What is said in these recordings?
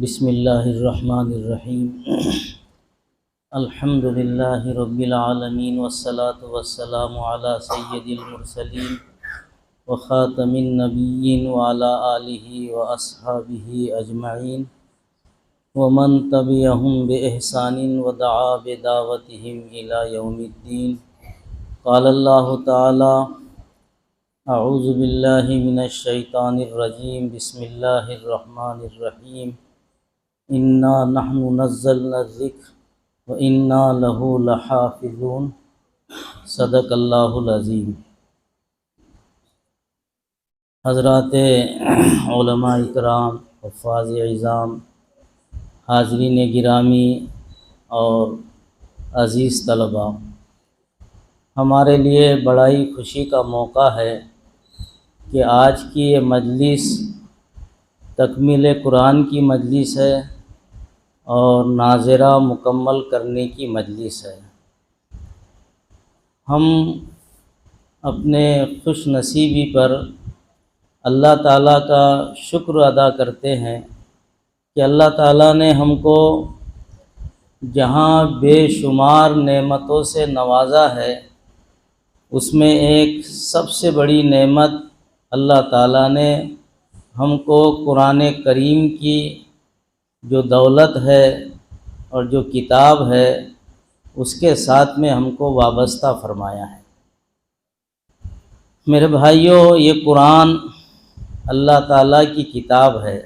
بسم اللہ الرحمن الرحیم الحمد للہ رب العالمین والصلاة والسلام علی سید المرسلین وخاتم النبیین وعلی آلہ واصحابہ اجمعین ومن تبعہم بإحسان ودعا بدعوتہم الی یوم الدین۔ قال اللہ تعالی اعوذ باللہ من الشیطان الرجیم بسم اللہ الرحمن الرحیم انا نحن نزلنا الذکر وانا لہ لحافظون۔ صدق اللہ العظیم۔ حضرات علماء اکرام، حفاظ اعظام، حاضرین گرامی اور عزیز طلباء، ہمارے لیے بڑا ہی خوشی کا موقع ہے کہ آج کی یہ مجلس تکمیل قرآن کی مجلس ہے اور ناظرہ مکمل کرنے کی مجلس ہے۔ ہم اپنے خوش نصیبی پر اللہ تعالیٰ کا شکر ادا کرتے ہیں کہ اللہ تعالیٰ نے ہم کو جہاں بے شمار نعمتوں سے نوازا ہے، اس میں ایک سب سے بڑی نعمت اللہ تعالیٰ نے ہم کو قرآن کریم کی جو دولت ہے اور جو کتاب ہے اس کے ساتھ میں ہم کو وابستہ فرمایا ہے۔ میرے بھائیوں، یہ قرآن اللہ تعالیٰ کی کتاب ہے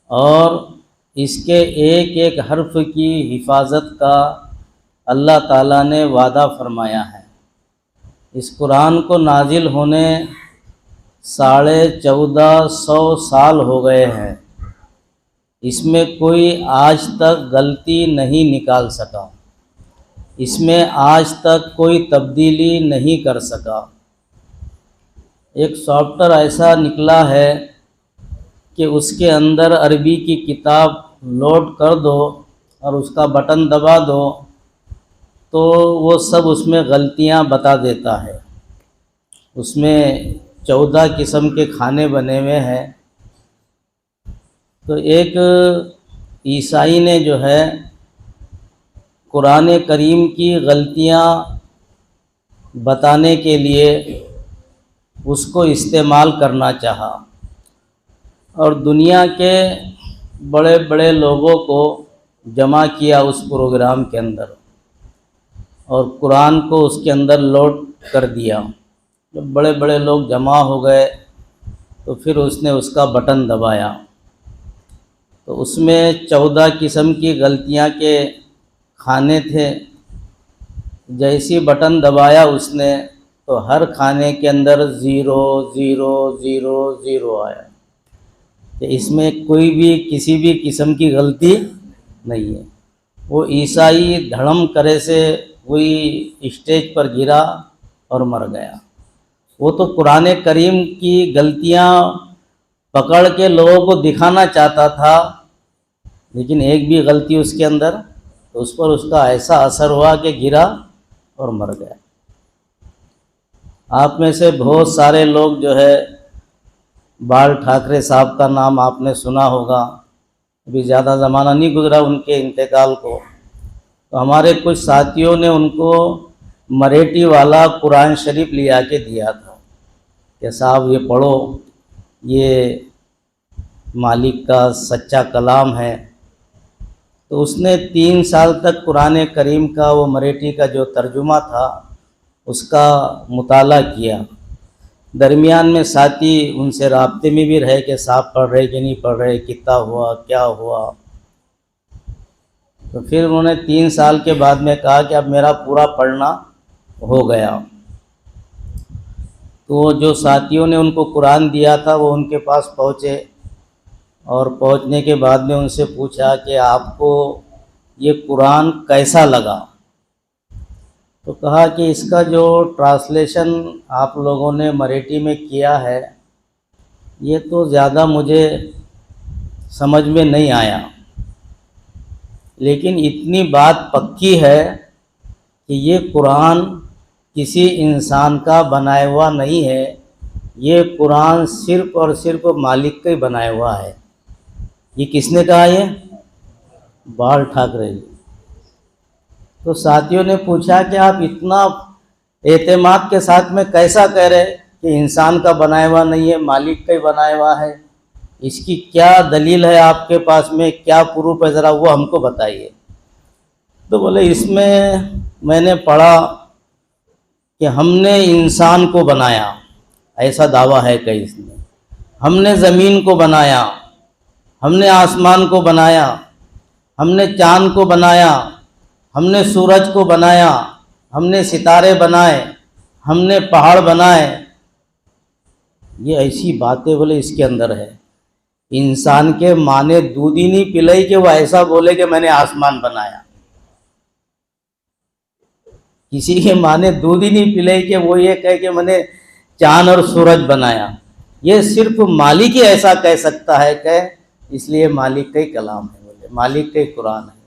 اور اس کے ایک ایک حرف کی حفاظت کا اللہ تعالیٰ نے وعدہ فرمایا ہے۔ اس قرآن کو نازل ہونے 1450 سال ہو گئے ہیں، اس میں کوئی آج تک غلطی نہیں نکال سکا، اس میں آج تک کوئی تبدیلی نہیں کر سکا۔ ایک سافٹ ویئر ایسا نکلا ہے کہ اس کے اندر عربی کی کتاب لوڈ کر دو اور اس کا بٹن دبا دو تو وہ سب اس میں غلطیاں بتا دیتا ہے۔ اس میں 14 قسم کے کھانے بنے ہوئے ہیں۔ تو ایک عیسائی نے جو ہے قرآن کریم کی غلطیاں بتانے کے لیے اس کو استعمال کرنا چاہا اور دنیا کے بڑے بڑے لوگوں کو جمع کیا اس پروگرام کے اندر اور قرآن کو اس کے اندر لوڈ کر دیا۔ جب بڑے بڑے لوگ جمع ہو گئے تو پھر اس نے اس کا بٹن دبایا تو اس میں 14 قسم کی غلطیاں کے کھانے تھے۔ جیسی بٹن دبایا اس نے تو ہر کھانے کے اندر 0 0 0 0 آیا کہ اس میں کوئی بھی کسی بھی قسم کی غلطی نہیں ہے۔ وہ عیسائی دھڑم کرے سے وہی اسٹیج پر گرا اور مر گیا۔ وہ تو قرآن کریم کی غلطیاں پکڑ کے لوگوں کو دکھانا چاہتا تھا، لیکن ایک بھی غلطی اس کے اندر، تو اس پر اس کا ایسا اثر ہوا کہ گرا اور مر گیا۔ آپ میں سے بہت سارے لوگ جو ہے بال ٹھاکرے صاحب کا نام آپ نے سنا ہوگا، ابھی زیادہ زمانہ نہیں گزرا ان کے انتقال کو، تو ہمارے کچھ ساتھیوں نے ان کو مریٹھی والا قرآن شریف لیا کے دیا تھا کہ صاحب یہ پڑھو، یہ مالک کا سچا کلام ہے۔ تو اس نے 3 سال تک قرآن کریم کا وہ مریٹھی کا جو ترجمہ تھا اس کا مطالعہ کیا۔ درمیان میں ساتھی ان سے رابطے میں بھی رہے کہ صاحب پڑھ رہے کہ نہیں پڑھ رہے، کتنا ہوا، کیا ہوا۔ تو پھر انہوں نے 3 سال کے بعد میں کہا کہ اب میرا پورا پڑھنا ہو گیا۔ تو جو ساتھیوں نے ان کو قرآن دیا تھا وہ ان کے پاس پہنچے اور پہنچنے کے بعد میں ان سے پوچھا کہ آپ کو یہ قرآن کیسا لگا؟ تو کہا کہ اس کا جو ٹرانسلیشن آپ لوگوں نے مراٹھی میں کیا ہے یہ تو زیادہ مجھے سمجھ میں نہیں آیا، لیکن اتنی بات پکی ہے کہ یہ قرآن کسی انسان کا بنایا ہوا نہیں ہے، یہ قرآن صرف اور صرف مالک کا ہی بنایا ہوا ہے۔ یہ کس نے کہا؟ یہ بال ٹھاکرے جی۔ تو ساتھیوں نے پوچھا کہ آپ اتنا اعتماد کے ساتھ میں کیسا کہہ رہے کہ انسان کا بنایا ہوا نہیں ہے، مالک کا ہی بنایا ہوا ہے؟ اس کی کیا دلیل ہے آپ کے پاس میں، کیا پروف ہے، ذرا وہ ہم کو بتائیے۔ تو بولے اس میں نے پڑھا کہ ہم نے انسان کو بنایا، ایسا دعویٰ ہے کہ اس نے، ہم نے زمین کو بنایا، ہم نے آسمان کو بنایا، ہم نے چاند کو بنایا، ہم نے سورج کو بنایا، ہم نے ستارے بنائے، ہم نے پہاڑ بنائے۔ یہ ایسی باتیں بولے اس کے اندر ہے۔ انسان کے ماں نے دودھ ہی نہیں پلائی کہ وہ ایسا بولے کہ میں نے آسمان بنایا، کسی کے ماں نے دودھ ہی نہیں پلائی کہ وہ یہ کہے کہ میں نے چاند اور سورج بنایا۔ یہ صرف مالک ہی ایسا کہہ سکتا ہے کہ اس لیے مالک کا ہی کلام ہے، بولے مالک کا ہی قرآن ہے۔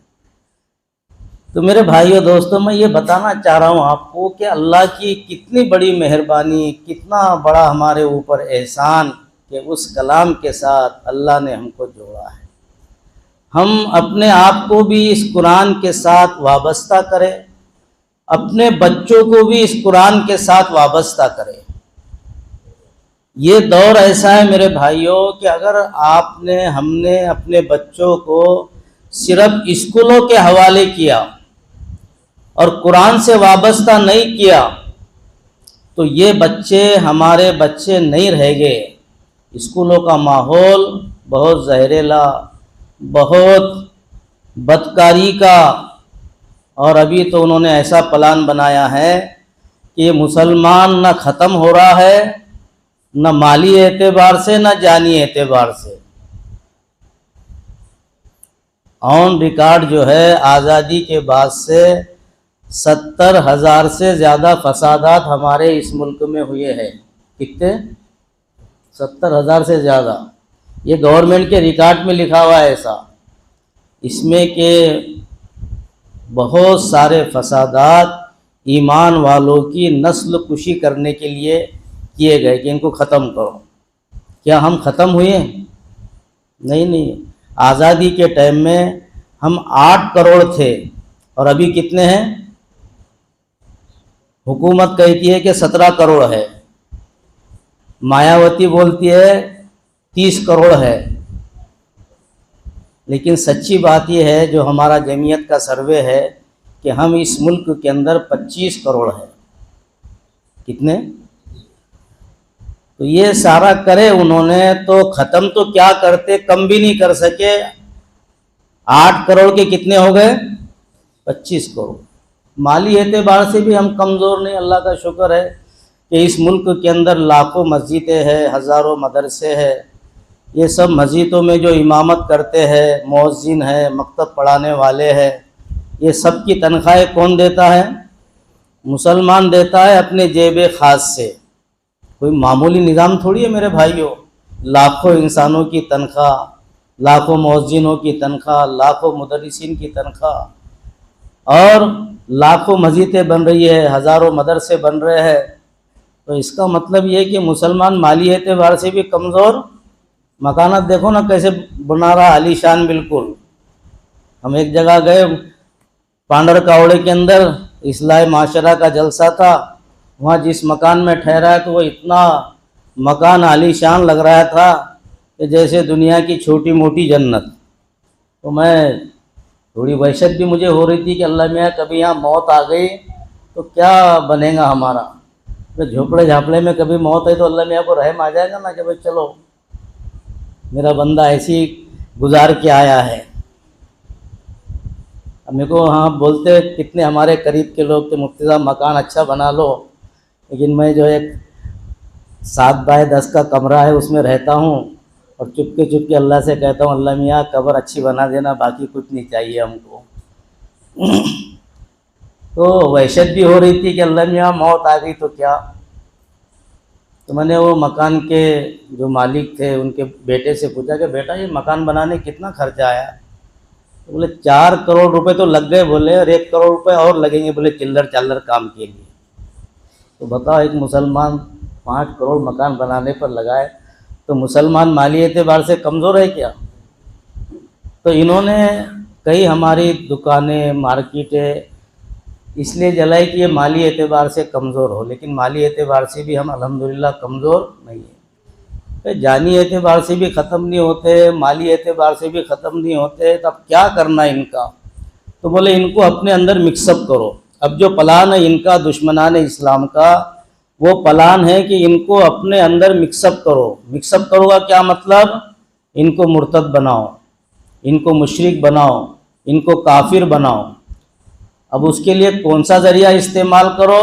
تو میرے بھائیو دوستوں، میں یہ بتانا چاہ رہا ہوں آپ کو کہ اللہ کی کتنی بڑی مہربانی، کتنا بڑا ہمارے اوپر احسان کہ اس کلام کے ساتھ اللہ نے ہم کو جوڑا ہے۔ ہم اپنے آپ کو بھی اس قرآن کے ساتھ وابستہ کریں، اپنے بچوں کو بھی اس قرآن کے ساتھ وابستہ کریں۔ یہ دور ایسا ہے میرے بھائیوں کہ اگر ہم نے اپنے بچوں کو صرف اسکولوں کے حوالے کیا اور قرآن سے وابستہ نہیں کیا تو یہ بچے ہمارے بچے نہیں رہ گئے۔ اسکولوں کا ماحول بہت زہریلا، بہت بدکاری کا، اور ابھی تو انہوں نے ایسا پلان بنایا ہے کہ یہ مسلمان نہ ختم ہو رہا ہے، نہ مالی اعتبار سے نہ جانی اعتبار سے۔ آن ریکارڈ جو ہے آزادی کے بعد سے 70,000 سے زیادہ فسادات ہمارے اس ملک میں ہوئے ہیں۔ کتنے؟ 70,000 سے زیادہ۔ یہ گورنمنٹ کے ریکارڈ میں لکھا ہوا ہے ایسا۔ اس میں کہ بہت سارے فسادات ایمان والوں کی نسل کشی کرنے کے لیے کیے گئے کہ ان کو ختم کرو۔ کیا ہم ختم ہوئے؟ نہیں۔ آزادی کے ٹائم میں ہم 8 کروڑ تھے اور ابھی کتنے ہیں؟ حکومت کہتی ہے کہ 17 کروڑ ہے، مایاوتی بولتی ہے 30 کروڑ ہے، لیکن سچی بات یہ ہے جو ہمارا جمعیت کا سروے ہے کہ ہم اس ملک کے اندر 25 کروڑ ہے۔ کتنے؟ تو یہ سارا کرے انہوں نے تو ختم تو کیا کرتے، کم بھی نہیں کر سکے۔ 8 کروڑ کے کتنے ہو گئے؟ 25 کروڑ۔ مالی اعتبار سے بھی ہم کمزور نہیں، اللہ کا شکر ہے کہ اس ملک کے اندر لاکھوں مسجدیں ہیں، ہزاروں مدرسے ہیں۔ یہ سب مسجدوں میں جو امامت کرتے ہیں، مؤذن ہیں، مکتب پڑھانے والے ہیں، یہ سب کی تنخواہیں کون دیتا ہے؟ مسلمان دیتا ہے اپنے جیب خاص سے۔ کوئی معمولی نظام تھوڑی ہے میرے بھائیوں۔ لاکھوں انسانوں کی تنخواہ، لاکھوں مؤذنوں کی تنخواہ، لاکھوں مدرسین کی تنخواہ، اور لاکھوں مسجدیں بن رہی ہے، ہزاروں مدرسے بن رہے ہیں۔ تو اس کا مطلب یہ کہ مسلمان مالی اعتبار سے بھی کمزور۔ مکانات دیکھو نا کیسے بنا رہا، عالی شان بالکل۔ ہم ایک جگہ گئے پانڈر کاوڑے کے اندر، اصلاح معاشرہ کا جلسہ تھا، وہاں جس مکان میں ٹھہرا ہے تو وہ اتنا مکان عالی شان لگ رہا تھا کہ جیسے دنیا کی چھوٹی موٹی جنت۔ تو میں تھوڑی وحشت بھی مجھے ہو رہی تھی کہ اللہ میاں کبھی یہاں موت آ گئی تو کیا بنے گا ہمارا۔ جھوپڑے جھاپڑے میں کبھی موت ہے تو اللہ میاں کو رحم آ جائے گا نا کہ بھائی چلو میرا بندہ ایسی گزار کے آیا ہے۔ اب میرے کو ہاں بولتے کتنے ہمارے قریب کے لوگ کہ مفتی صاحب مکان اچھا بنا لو، لیکن میں جو ایک 7x10 کا کمرہ ہے اس میں رہتا ہوں اور چپ کے اللہ سے کہتا ہوں اللہ میاں قبر اچھی بنا دینا، باقی کچھ نہیں چاہیے ہم کو۔ تو وحشت بھی ہو رہی تھی کہ اللہ میاں موت آ گئی تو کیا۔ تو میں نے وہ مکان کے جو مالک تھے ان کے بیٹے سے پوچھا کہ بیٹا یہ مکان بنانے کتنا خرچہ آیا؟ تو بولے 4 کروڑ روپے تو لگ گئے بولے، اور 1 کروڑ روپے اور لگیں گے بولے چلر چالر کام کے لیے۔ تو بتاؤ ایک مسلمان 5 کروڑ مکان بنانے پر لگائے تو مسلمان مالی اعتبار سے کمزور ہے کیا؟ تو انہوں نے کئی ہماری دکانیں مارکیٹیں اس لیے جلائی کہ یہ مالی اعتبار سے کمزور ہو، لیکن مالی اعتبار سے بھی ہم الحمدللہ کمزور نہیں ہیں، جانی اعتبار سے بھی ختم نہیں ہوتے، مالی اعتبار سے بھی ختم نہیں ہوتے، تو اب کیا کرنا ہے ان کا؟ تو بولے ان کو اپنے اندر مکس اپ کرو۔ اب جو پلان ہے ان کا دشمنان اسلام کا، وہ پلان ہے کہ ان کو اپنے اندر مکس اپ کرو۔ مکس اپ کرو گا کیا مطلب؟ ان کو مرتد بناؤ، ان کو مشرک بناؤ، ان کو کافر بناؤ۔ اب اس کے لیے کون سا ذریعہ استعمال کرو؟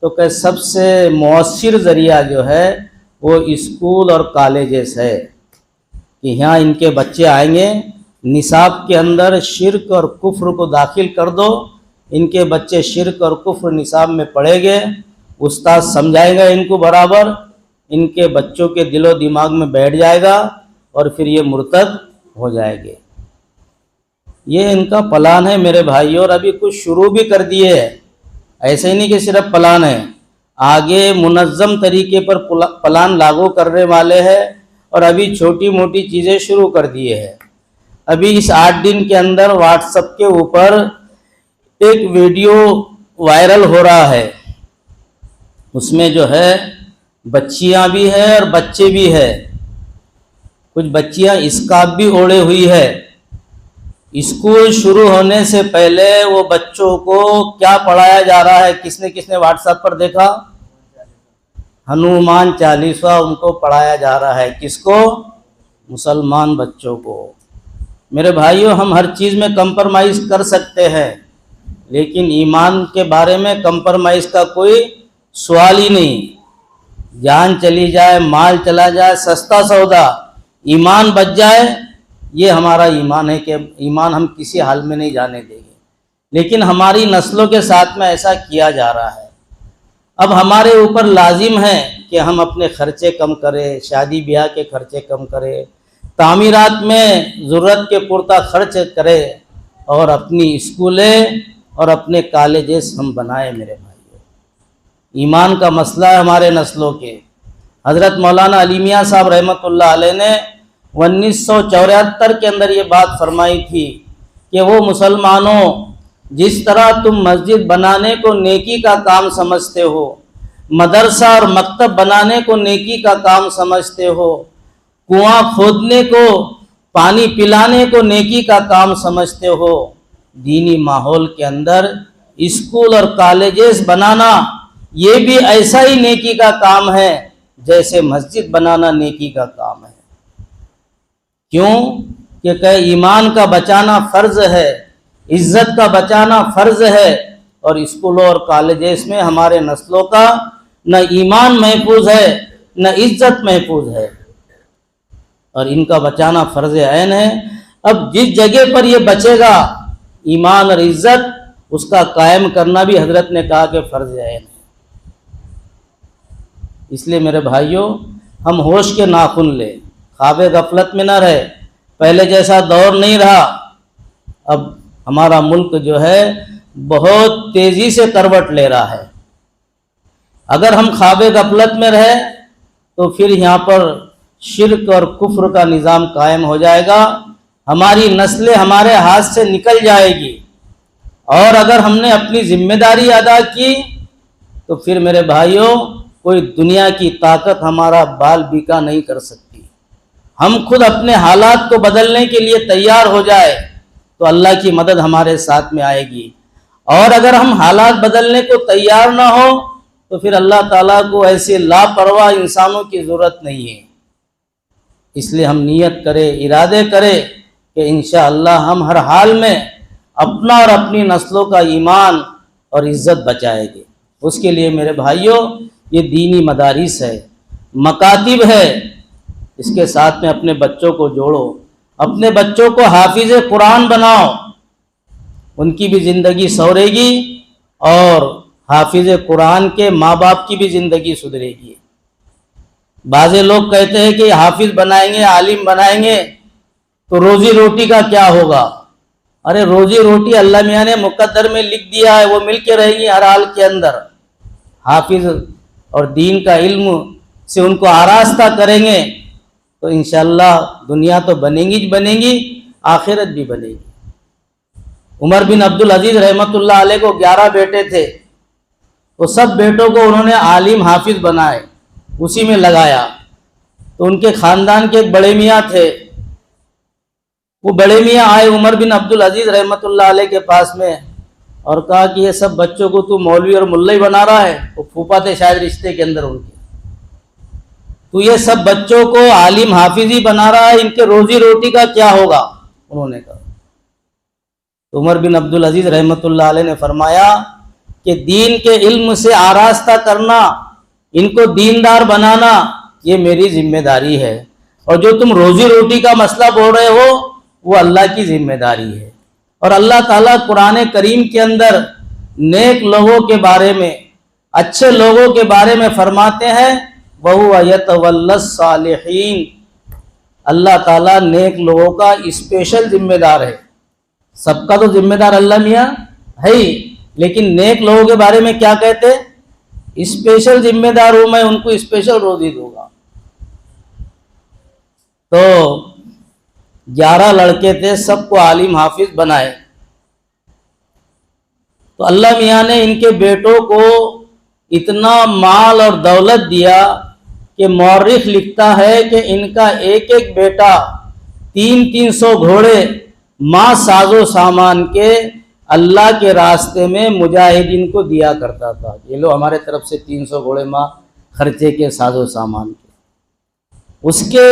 تو کہ سب سے مؤثر ذریعہ جو ہے وہ اسکول اور کالجز ہے، کہ یہاں ان کے بچے آئیں گے، نصاب کے اندر شرک اور کفر کو داخل کر دو، ان کے بچے شرک اور کفر نصاب میں پڑھیں گے، استاد سمجھائے گا ان کو برابر، ان کے بچوں کے دل و دماغ میں بیٹھ جائے گا اور پھر یہ مرتد ہو جائے گے۔ یہ ان کا پلان ہے میرے بھائیوں، اور ابھی کچھ شروع بھی کر دیے ہے، ایسے ہی نہیں کہ صرف پلان ہے، آگے منظم طریقے پر پلان لاگو کرنے والے ہیں، اور ابھی چھوٹی موٹی چیزیں شروع کر دیے ہیں۔ ابھی اس 8 دن کے اندر واٹس ایپ کے اوپر ایک ویڈیو وائرل ہو رہا ہے، اس میں جو ہے بچیاں بھی ہے اور بچے بھی ہے، کچھ بچیاں اسکارف بھی اوڑھے ہوئی ہے۔ اسکول شروع ہونے سے پہلے وہ بچوں کو کیا پڑھایا جا رہا ہے؟ کس نے واٹس ایپ پر دیکھا؟ ہنومان چالیسا ان کو پڑھایا جا رہا ہے۔ کس کو؟ مسلمان بچوں کو۔ میرے بھائیوں، ہم ہر چیز میں کمپرمائز کر سکتے ہیں، لیکن ایمان کے بارے میں کمپرمائز کا کوئی سوال ہی نہیں۔ جان چلی جائے، مال چلا جائے، سستا سودا، ایمان بچ جائے، یہ ہمارا ایمان ہے کہ ایمان ہم کسی حال میں نہیں جانے دیں گے۔ لیکن ہماری نسلوں کے ساتھ میں ایسا کیا جا رہا ہے۔ اب ہمارے اوپر لازم ہے کہ ہم اپنے خرچے کم کریں، شادی بیاہ کے خرچے کم کریں، تعمیرات میں ضرورت کے پورتا خرچ کریں، اور اپنی اسکولیں اور اپنے کالجز ہم بنائیں۔ میرے بھائیوں، ایمان کا مسئلہ ہے ہمارے نسلوں کے۔ حضرت مولانا علی میاں صاحب رحمۃ اللہ علیہ نے 1974 کے اندر یہ بات فرمائی تھی کہ وہ مسلمانوں، جس طرح تم مسجد بنانے کو نیکی کا کام سمجھتے ہو، مدرسہ اور مکتب بنانے کو نیکی کا کام سمجھتے ہو، کنواں کھودنے کو، پانی پلانے کو نیکی کا کام سمجھتے ہو، دینی ماحول کے اندر اسکول اور کالجز بنانا یہ بھی ایسا ہی نیکی کا کام ہے جیسے مسجد بنانا نیکی کا کام ہے۔ کیوں؟ کہ ایمان کا بچانا فرض ہے، عزت کا بچانا فرض ہے، اور اسکولوں اور کالجز میں ہمارے نسلوں کا نہ ایمان محفوظ ہے نہ عزت محفوظ ہے، اور ان کا بچانا فرض عین ہے۔ اب جس جگہ پر یہ بچے گا ایمان اور عزت، اس کا قائم کرنا بھی حضرت نے کہا کہ فرض عین ہے۔ اس لیے میرے بھائیوں، ہم ہوش کے ناخن لیں، خواب غفلت میں نہ رہے۔ پہلے جیسا دور نہیں رہا، اب ہمارا ملک جو ہے بہت تیزی سے کروٹ لے رہا ہے۔ اگر ہم خواب غفلت میں رہے تو پھر یہاں پر شرک اور کفر کا نظام قائم ہو جائے گا، ہماری نسلیں ہمارے ہاتھ سے نکل جائے گی، اور اگر ہم نے اپنی ذمہ داری ادا کی تو پھر میرے بھائیوں کوئی دنیا کی طاقت ہمارا بال بیکا نہیں کر سکتی۔ ہم خود اپنے حالات کو بدلنے کے لیے تیار ہو جائے تو اللہ کی مدد ہمارے ساتھ میں آئے گی، اور اگر ہم حالات بدلنے کو تیار نہ ہو تو پھر اللہ تعالیٰ کو ایسے لاپرواہ انسانوں کی ضرورت نہیں ہے۔ اس لیے ہم نیت کریں، ارادے کریں کہ انشاءاللہ ہم ہر حال میں اپنا اور اپنی نسلوں کا ایمان اور عزت بچائیں گے۔ اس کے لیے میرے بھائیوں یہ دینی مدارس ہے، مکاتب ہے، اس کے ساتھ میں اپنے بچوں کو جوڑو، اپنے بچوں کو حافظ قرآن بناؤ، ان کی بھی زندگی سنورے گی، اور حافظ قرآن کے ماں باپ کی بھی زندگی سدھرے گی۔ بعض لوگ کہتے ہیں کہ حافظ بنائیں گے، عالم بنائیں گے تو روزی روٹی کا کیا ہوگا؟ ارے روزی روٹی اللہ میاں نے مقدر میں لکھ دیا ہے، وہ مل کے رہے گی ہر حال کے اندر۔ حافظ اور دین کا علم سے ان کو آراستہ کریں گے تو انشاءاللہ دنیا تو بنے گی، آخرت بھی بنے گی۔ عمر بن عبدالعزیز رحمۃ اللہ علیہ کو 11 بیٹے تھے، تو سب بیٹوں کو انہوں نے عالم حافظ بنائے، اسی میں لگایا۔ تو ان کے خاندان کے ایک بڑے میاں تھے، وہ بڑے میاں آئے عمر بن عبدالعزیز رحمۃ اللہ علیہ کے پاس میں اور کہا کہ یہ سب بچوں کو تو مولوی اور ملئی بنا رہا ہے، وہ پھوپا تھے شاید رشتے کے اندر ان کے، تو یہ سب بچوں کو عالم حافظ ہی بنا رہا ہے، ان کے روزی روٹی کا کیا ہوگا؟ انہوں نے کہا۔ تو عمر بن عبدالعزیز رحمۃ اللہ علیہ نے فرمایا کہ دین کے علم سے آراستہ کرنا، ان کو دیندار بنانا، یہ میری ذمہ داری ہے، اور جو تم روزی روٹی کا مسئلہ بول رہے ہو وہ اللہ کی ذمہ داری ہے۔ اور اللہ تعالیٰ قرآن کریم کے اندر نیک لوگوں کے بارے میں، اچھے لوگوں کے بارے میں فرماتے ہیں وَهُوَ يَتَوَلَّى الصَّالِحِينَ، اللہ تعالیٰ نیک لوگوں کا اسپیشل ذمہ دار ہے۔ سب کا تو ذمہ دار اللہ میاں ہے ہی، لیکن نیک لوگوں کے بارے میں کیا کہتے؟ اسپیشل ذمہ دار ہوں میں، ان کو اسپیشل روزی دوں گا۔ تو 11 لڑکے تھے، سب کو عالم حافظ بنائے۔ تو اللہ میاں نے ان کے بیٹوں کو اتنا مال اور دولت دیا کہ مورخ لکھتا ہے کہ ان کا ایک ایک بیٹا 300 گھوڑے ماں ساز و سامان کے اللہ کے راستے میں مجاہدین کو دیا کرتا تھا۔ یہ لو ہمارے طرف سے 300 گھوڑے ماں خرچے کے ساز و سامان کے۔ اس کے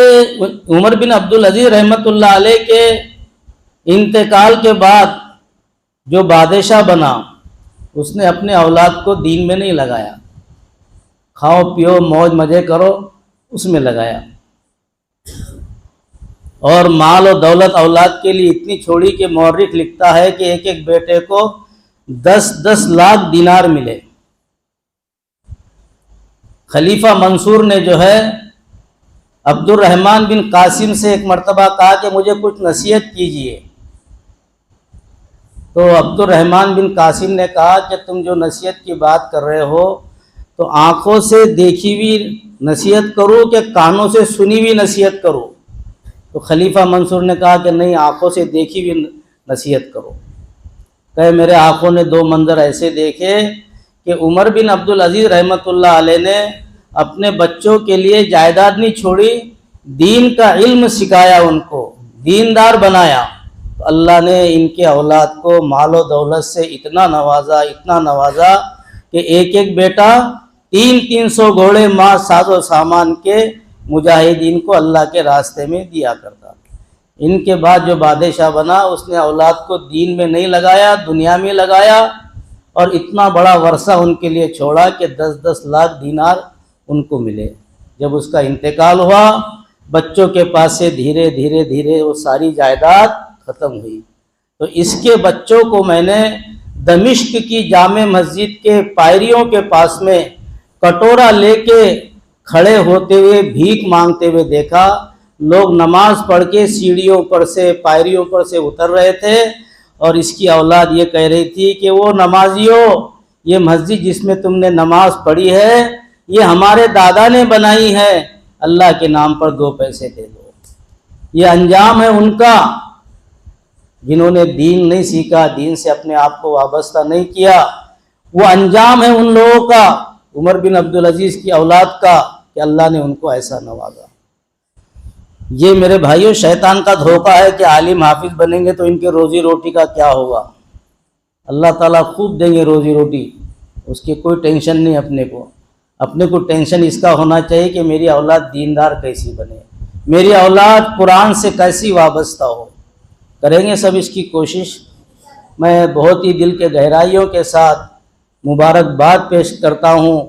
عمر بن عبدالعزیز رحمۃ اللہ علیہ کے انتقال کے بعد جو بادشاہ بنا، اس نے اپنے اولاد کو دین میں نہیں لگایا، کھاؤ پیو موج مزے کرو اس میں لگایا، اور مال و دولت اولاد کے لیے اتنی چھوڑی کہ مورخ لکھتا ہے کہ ایک ایک بیٹے کو 10 لاکھ دینار ملے۔ خلیفہ منصور نے جو ہے عبد الرحمن بن قاسم سے ایک مرتبہ کہا کہ مجھے کچھ نصیحت کیجئے، تو عبد الرحمن بن قاسم نے کہا کہ تم جو نصیحت کی بات کر رہے ہو تو آنکھوں سے دیکھی ہوئی نصیحت کرو کہ کانوں سے سنی ہوئی نصیحت کرو؟ تو خلیفہ منصور نے کہا کہ نہیں، آنکھوں سے دیکھی ہوئی نصیحت کرو۔ کہ میرے آنکھوں نے 2 منظر ایسے دیکھے کہ عمر بن عبدالعزیز رحمۃ اللہ علیہ نے اپنے بچوں کے لیے جائیداد نہیں چھوڑی، دین کا علم سکھایا، ان کو دیندار بنایا۔ تو اللہ نے ان کے اولاد کو مال و دولت سے اتنا نوازا کہ ایک ایک بیٹا 300 گھوڑے ماں ساز و سامان کے مجاہدین کو اللہ کے راستے میں دیا کرتا۔ ان کے بعد جو بادشاہ بنا، اس نے اولاد کو دین میں نہیں لگایا، دنیا میں لگایا، اور اتنا بڑا ورثہ ان کے لیے چھوڑا کہ 10 لاکھ دینار ان کو ملے۔ جب اس کا انتقال ہوا، بچوں کے پاس سے دھیرے دھیرے وہ ساری جائیداد ختم ہوئی۔ تو اس کے بچوں کو میں نے دمشق کی جامع مسجد کے پائریوں کے پاس میں کٹورا لے کے کھڑے ہوتے ہوئے بھیک مانگتے ہوئے دیکھا۔ لوگ نماز پڑھ کے سیڑھیوں پر سے، پائریوں پر سے اتر رہے تھے، اور اس کی اولاد یہ کہہ رہی تھی کہ وہ نمازیوں، یہ مسجد جس میں تم نے نماز پڑھی ہے یہ ہمارے دادا نے بنائی ہے، اللہ کے نام پر 2 پیسے دے دو۔ یہ انجام ہے ان کا جنہوں نے دین نہیں سیکھا، دین سے اپنے آپ کو وابستہ نہیں کیا۔ وہ انجام ہے ان لوگوں کا، عمر بن عبدالعزیز کی اولاد کا، کہ اللہ نے ان کو ایسا نوازا۔ یہ میرے بھائیوں شیطان کا دھوکہ ہے کہ عالم حافظ بنیں گے تو ان کے روزی روٹی کا کیا ہوگا۔ اللہ تعالیٰ خوب دیں گے روزی روٹی، اس کی کوئی ٹینشن نہیں۔ اپنے کو ٹینشن اس کا ہونا چاہیے کہ میری اولاد دیندار کیسی بنے، میری اولاد قرآن سے کیسی وابستہ ہو۔ کریں گے سب اس کی کوشش۔ میں بہت ہی دل کے گہرائیوں کے ساتھ مبارکباد پیش کرتا ہوں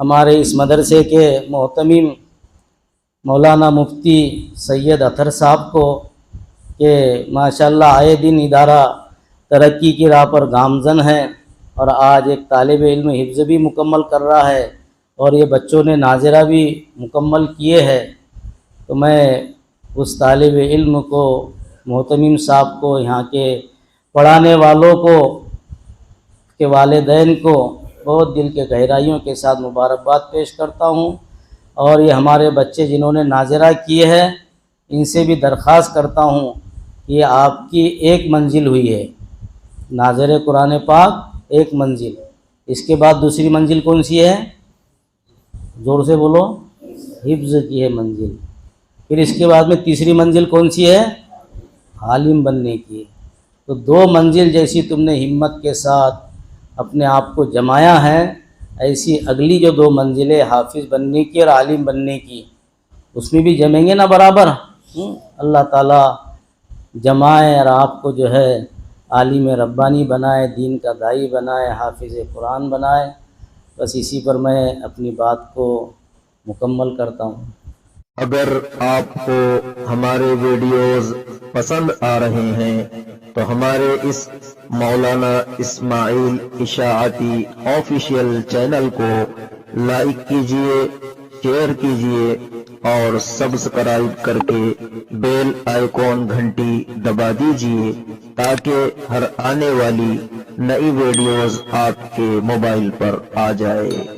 ہمارے اس مدرسے کے محتمم مولانا مفتی سید اطہر صاحب کو کہ ماشاءاللہ آئے دن ادارہ ترقی کی راہ پر گامزن ہے، اور آج ایک طالب علم حفظ بھی مکمل کر رہا ہے، اور یہ بچوں نے ناظرہ بھی مکمل کیے ہے۔ تو میں اس طالب علم کو، محتمم صاحب کو، یہاں کے پڑھانے والوں کو، کے والدین کو بہت دل کے گہرائیوں کے ساتھ مبارکباد پیش کرتا ہوں، اور یہ ہمارے بچے جنہوں نے ناظرہ کیے ہیں ان سے بھی درخواست کرتا ہوں یہ آپ کی ایک منزل ہوئی ہے، ناظر قرآن پاک ایک منزل، اس کے بعد دوسری منزل کون سی ہے؟ زور سے بولو، حفظ کی ہے منزل۔ پھر اس کے بعد میں تیسری منزل کون سی ہے؟ عالم بننے کی۔ تو دو منزل جیسی تم نے ہمت کے ساتھ اپنے آپ کو جمایا ہے، ایسی اگلی جو دو منزلیں حافظ بننے کی اور عالم بننے کی، اس میں بھی جمیں گے نا برابر۔ اللہ تعالیٰ جمائے اور آپ کو جو ہے عالم ربانی بنائے، دین کا داعی بنائے، حافظ قرآن بنائے۔ بس اسی پر میں اپنی بات کو مکمل کرتا ہوں۔ اگر آپ کو ہمارے ویڈیوز پسند آ رہے ہیں تو ہمارے اس مولانا اسماعیل اشاعتی آفیشیل چینل کو لائک کیجئے، شیئر کیجئے اور سبسکرائب کر کے بیل آئیکن گھنٹی دبا دیجئے تاکہ ہر آنے والی نئی ویڈیوز آپ کے موبائل پر آ جائے۔